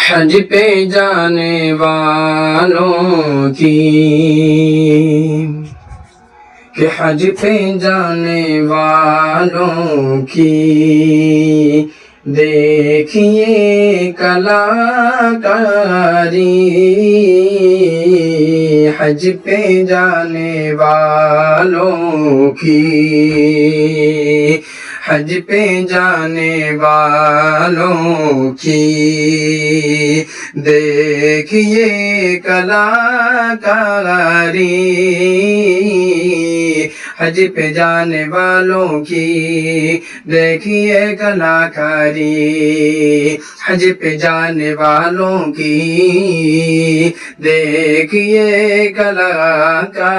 حج پہ جانے والوں کی، کہ حج پہ جانے والوں کی دیکھیے کلاکاری، حج پہ جانے والوں کی، حج پہ جانے والوں کی دیکھیے کلاکاری، حج پہ جانے والوں کی دیکھیے کلاکاری، حج پہ جانے والوں کی دیکھیے کلاکاری،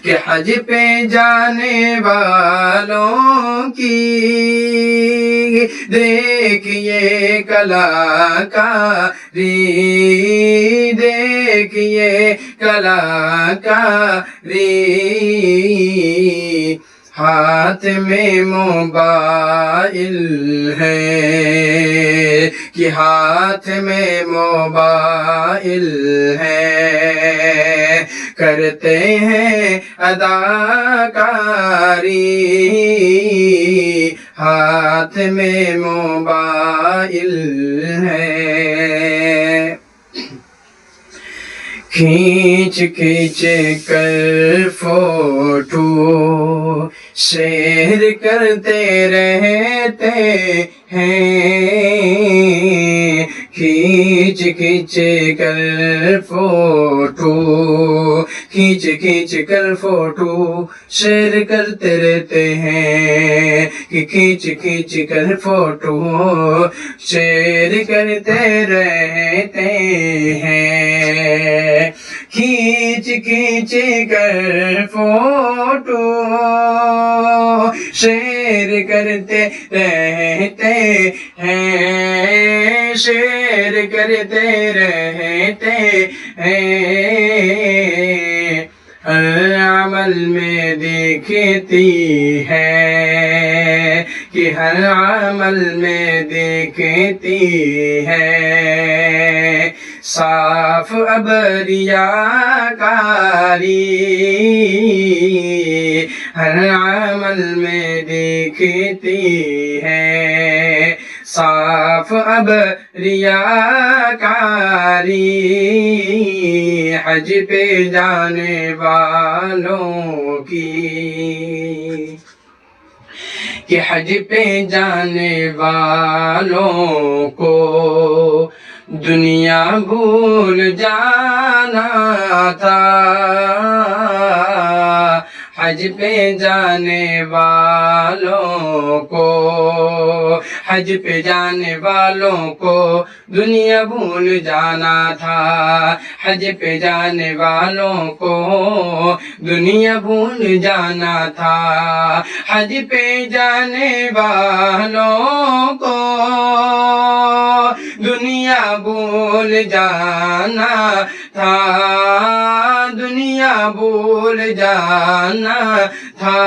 کہ حج پہ جانے والوں کی دیکھیے کلاکاری، دیکھیے کلاکاری، ہاتھ میں موبائل ہے، کہ ہاتھ میں موبائل ہے، کرتے ہیں اداکاری، ہاتھ میں موبائل ہے، کھینچ کھینچ کر فوٹو شیئر کرتے رہتے ہیں، کھینچ کھینچ کر فوٹو، کھینچ کھینچ کر فوٹو شیئر کرتے رہتے ہیں، کہ کھینچ کھینچ کر فوٹو شیئر کرتے رہتے ہیں، کھینچ کھینچ کر فوٹو شیئر کرتے رہتے ہیں، شیئر کرتے رہتے ہیں، ہر عمل میں دیکھتی ہے، کہ ہر عمل میں دیکھتی ہے، صاف اب ریاکاری، ہر عمل میں دیکھتی ہے، صاف اب ریاکاری، حج پہ جانے والوں کی، کہ حج پہ جانے والوں کو دنیا بھول جانا تھا، حج پہ جانے والوں کو، حج پہ جانے والوں کو دنیا بھول جانا تھا، حج پہ جانے والوں کو دنیا بھول جانا تھا، حج پہ جانے والوں کو دنیا بھول جانا تھا، دنیا بھول جانا تھا،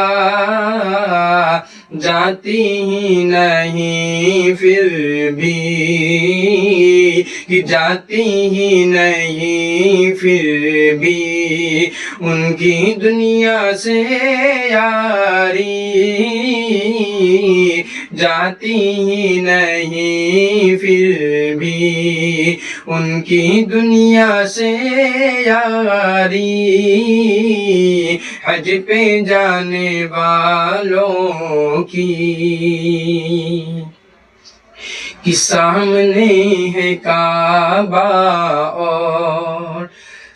جاتی ہی نہیں پھر بھی، کہ جاتی ہی نہیں پھر بھی ان کی دنیا سے یاری، جاتی ہی نہیں پھر بھی ان کی دنیا سے یاری، حج پہ جانے والوں کی، کہ سامنے ہے کعبہ اور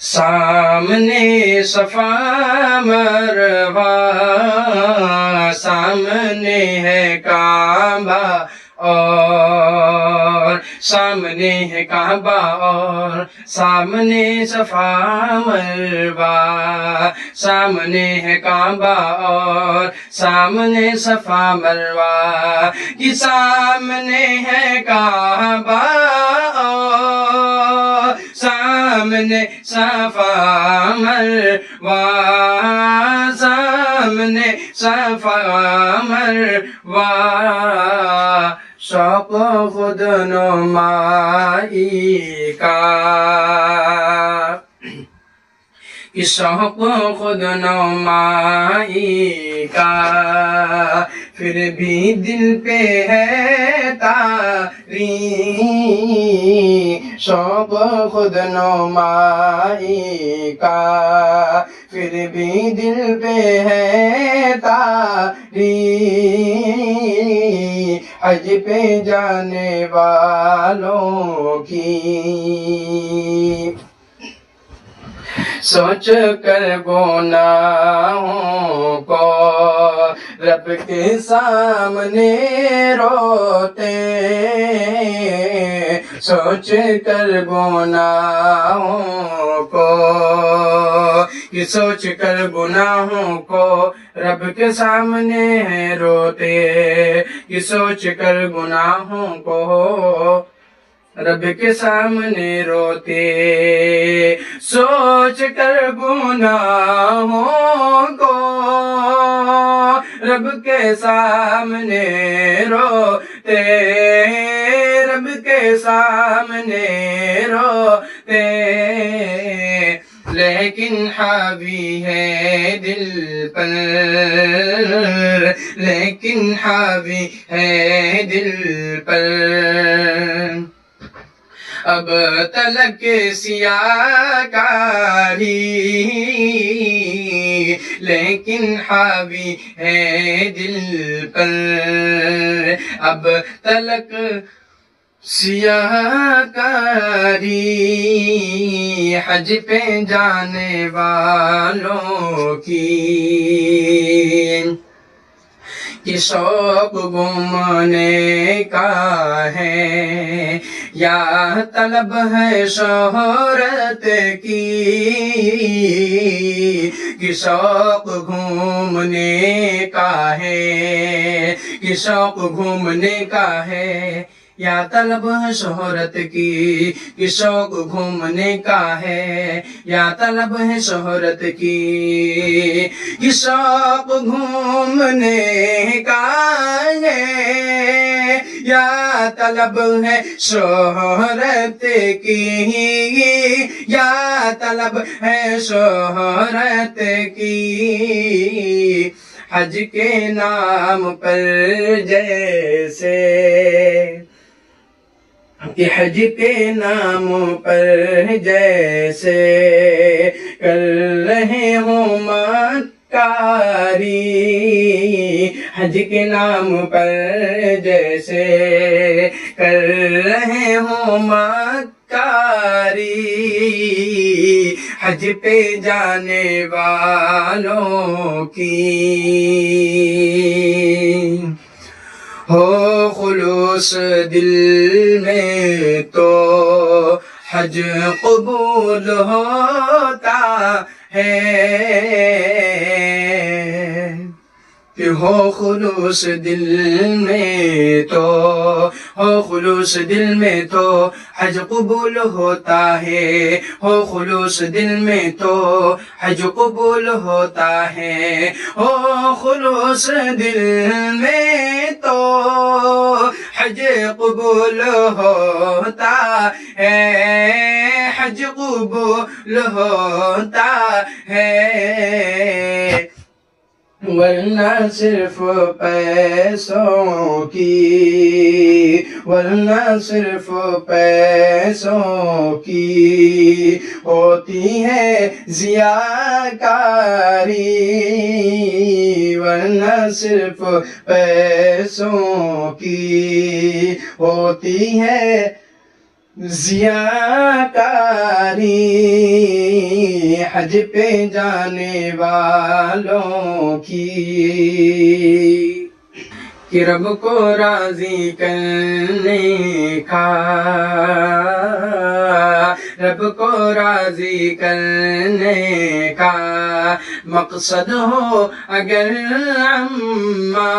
سامنے صفا مروہ، سامنے ہے کعبہ اور سامنے ہے کعبہ اور سامنے صفا مروہ، سامنے ہے کعبہ اور سامنے صفا مروہ، کہ سامنے ہے کعبہ اور سامنے صفا مروہ، سامنے صفا مروہ، شوق خود نمائی کا کہ شوق خود نمائی کا پھر بھی دل پہ ہے تاری شوق خود نمائی کا پھر بھی دل پہ ہے تاری حج پہ جانے والوں کی سوچ کر گناہوں کو رب کے سامنے روتے سوچ کر گناہوں کو کہ سوچ کر گناہوں کو رب کے سامنے روتے کہ سوچ کر گناہوں کو رب کے سامنے روتے سوچ کر گناہوں کو رب کے سامنے روتے رب کے سامنے روتے لیکن حاوی ہے دل پر لیکن حاوی ہے دل پر اب تلک سیاہ کاری لیکن حاوی ہے دل پر اب تلک سیاہ کاری حج پہ جانے والوں کی کہ شوق گھومنے کا ہے یا طلب ہے شہرت کی کہ شوق گھومنے کا ہے کہ شوق گھومنے کا ہے یا طلب ہے شہرت کی کہ شوق گھومنے کا ہے یا طلب ہے شہرت کی کہ شوق گھومنے کا ہے یا طلب ہے شہرت کی یا طلب ہے شہرت کی حج کے نام پر جیسے کہ حج کے نام پر جیسے کر رہے ہوں مکاری حج کے نام پر جیسے کر رہے ہوں مکاری حج پہ جانے والوں کی ہو خلوص دل میں تو حج قبول ہوتا ہے کہ ہو خلوص دل میں تو ہو خلوص دل میں تو حج قبول ہوتا ہے ہو خلوص دل میں تو حج قبول ہوتا ہے ہو خلوص دل میں تو حج قبول ہوتا ہے حج قبول ہوتا ہے ورنہ صرف پیسوں کی ورنہ صرف پیسوں کی ہوتی ہے ضیاءکاری ورنہ صرف پیسوں کی ہوتی ہے ضیاءکاری حج پہ جانے والوں کی کہ رب کو راضی کرنے کا رب کو راضی کرنے کا مقصد ہو اگر عما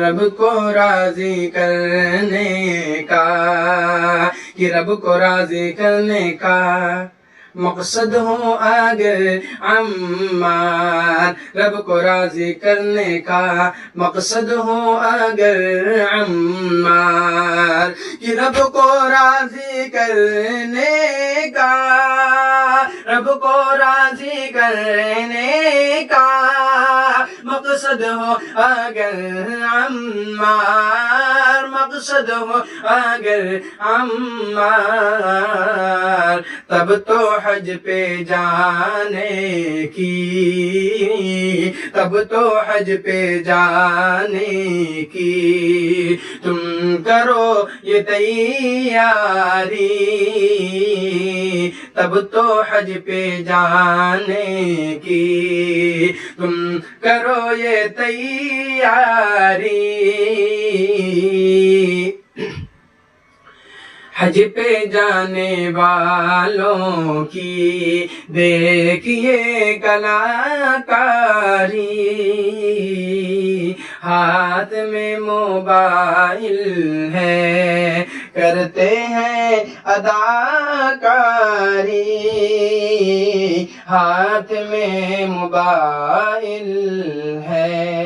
رب کو راضی کرنے کا کہ رب کو راضی کرنے کا مقصد ہو اگر عمار، رب کو راضی کرنے کا مقصد ہو اگر عمار، کہ رب کو راضی کرنے کا، رب کو راضی کرنے کا مقصد ہو اگر عمار، مقصد ہو اگر عمار، تب تو حج پہ جانے کی، تب تو حج پہ جانے کی تم کرو یہ تیاری، تب تو حج پہ جانے کی تم کرو یہ تیاری۔ حج پہ جانے والوں کی دیکھیے کلاکاری، ہاتھ میں موبائل ہے کرتے ہیں اداکاری، ہاتھ میں موبائل ہے